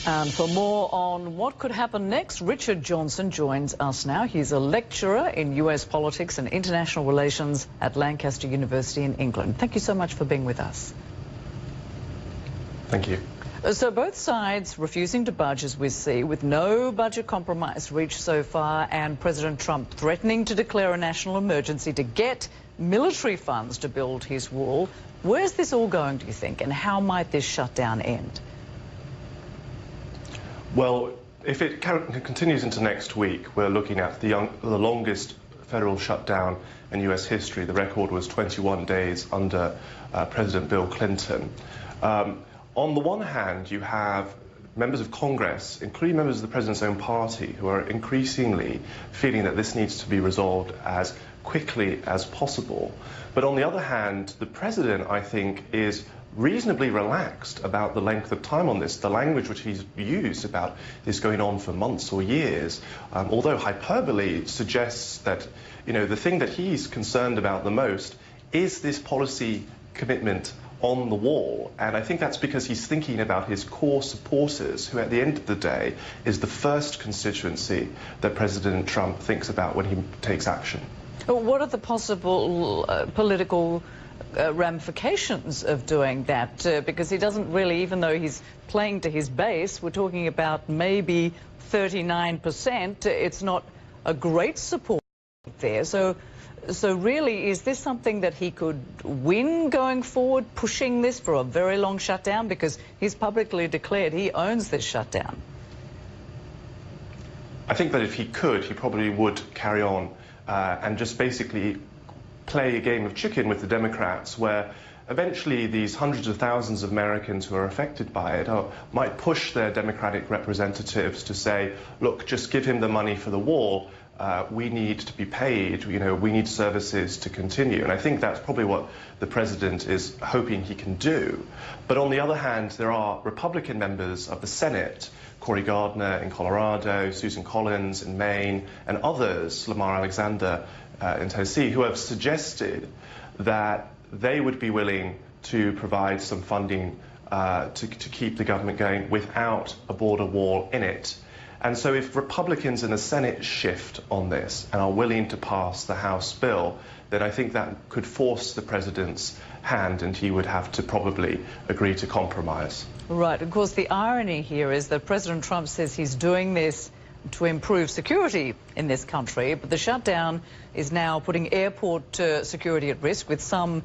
And for more on what could happen next, Richard Johnson joins us now. He's a lecturer in US politics and international relations at Lancaster University in England. Thank you so much for being with us. Thank you. So both sides refusing to budge, as we see, with no budget compromise reached so far, and President Trump threatening to declare a national emergency to get military funds to build his wall. Where's this all going, do you think, and how might this shutdown end? Well, if it continues into next week, we're looking at the longest federal shutdown in US history. The record was 21 days under President Bill Clinton. On the one hand, you have members of Congress, including members of the president's own party, who are increasingly feeling that this needs to be resolved as quickly as possible. But on the other hand, the president, I think, is reasonably relaxed about the length of time on this. The language which he's used about this going on for months or years, although hyperbole, suggests that, the thing that he's concerned about the most is this policy commitment on the wall. And I think that's because he's thinking about his core supporters, who at the end of the day is the first constituency that President Trump thinks about when he takes action. What are the possible political ramifications of doing that? Because he doesn't really, even though he's playing to his base, we're talking about maybe 39%. It's not a great support there. So really, is this something that he could win going forward, pushing this for a very long shutdown? Because he's publicly declared he owns this shutdown. I think that if he could, he probably would carry on and just basically play a game of chicken with the Democrats, where eventually these hundreds of thousands of Americans who are affected by it might push their Democratic representatives to say, look, just give him the money for the wall. We need to be paid, we need services to continue. And I think that's probably what the president is hoping he can do. But on the other hand, there are Republican members of the Senate, Cory Gardner in Colorado, Susan Collins in Maine, and others, Lamar Alexander in Tennessee, who have suggested that they would be willing to provide some funding to keep the government going without a border wall in it. And so if Republicans in the Senate shift on this and are willing to pass the House bill, then I think that could force the president's hand, and he would have to probably agree to compromise. Right. Of course, the irony here is that President Trump says he's doing this to improve security in this country, but the shutdown is now putting airport security at risk, with some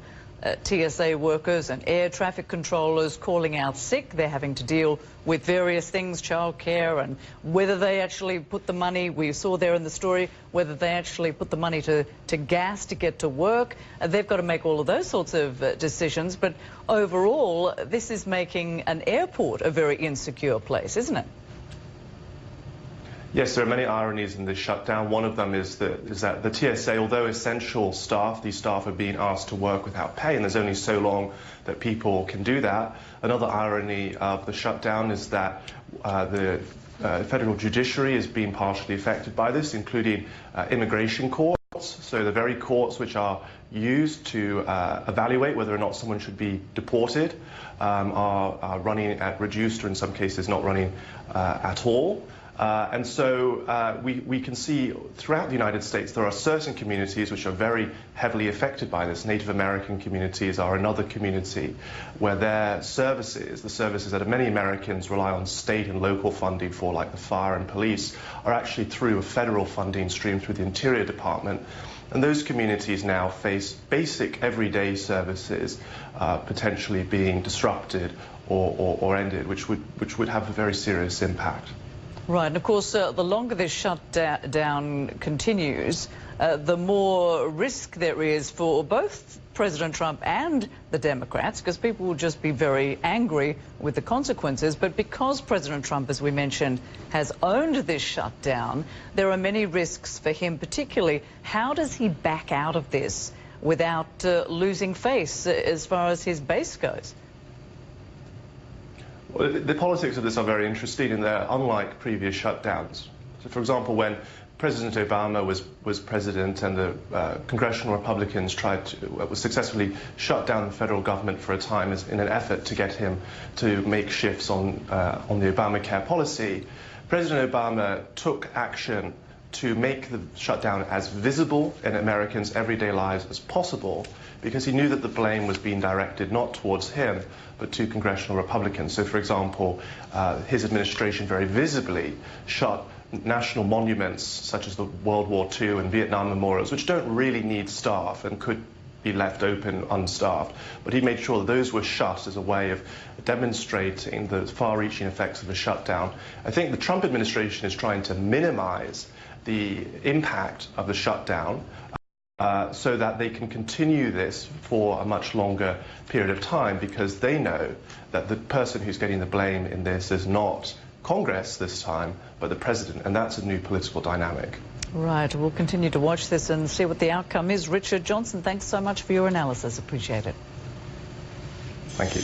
TSA workers and air traffic controllers calling out sick. They're having to deal with various things, childcare, and whether they actually put the money, we saw there in the story, whether they actually put the money to gas to get to work. They've got to make all of those sorts of decisions. But overall, this is making an airport a very insecure place, isn't it? Yes, there are many ironies in this shutdown. One of them is that the TSA, although essential staff, these staff are being asked to work without pay, and there's only so long that people can do that. Another irony of the shutdown is that the federal judiciary is being partially affected by this, including immigration courts. So the very courts which are used to evaluate whether or not someone should be deported are running at reduced, or in some cases not running at all. And so we can see throughout the United States there are certain communities which are very heavily affected by this. Native American communities are another community where their services, the services that many Americans rely on state and local funding for, like the fire and police, are actually through a federal funding stream through the Interior Department. And those communities now face basic everyday services potentially being disrupted or ended, which would have a very serious impact. Right, and of course, the longer this shutdown continues, the more risk there is for both President Trump and the Democrats, because people will just be very angry with the consequences. But because President Trump, as we mentioned, has owned this shutdown, there are many risks for him, particularly how does he back out of this without losing face as far as his base goes? Well, the politics of this are very interesting, and they're unlike previous shutdowns. So, for example, when President Obama was president and the congressional Republicans successfully shut down the federal government for a time in an effort to get him to make shifts on the Obamacare policy, President Obama took action to make the shutdown as visible in Americans' everyday lives as possible, because he knew that the blame was being directed not towards him, but to congressional Republicans. So, for example, his administration very visibly shut national monuments such as the World War II and Vietnam memorials, which don't really need staff and could be left open unstaffed. But he made sure that those were shut as a way of demonstrating the far-reaching effects of the shutdown. I think the Trump administration is trying to minimize the impact of the shutdown so that they can continue this for a much longer period of time, because they know that the person who's getting the blame in this is not Congress this time, but the president, and that's a new political dynamic. Right, we'll continue to watch this and see what the outcome is. Richard Johnson, thanks so much for your analysis. Appreciate it. Thank you.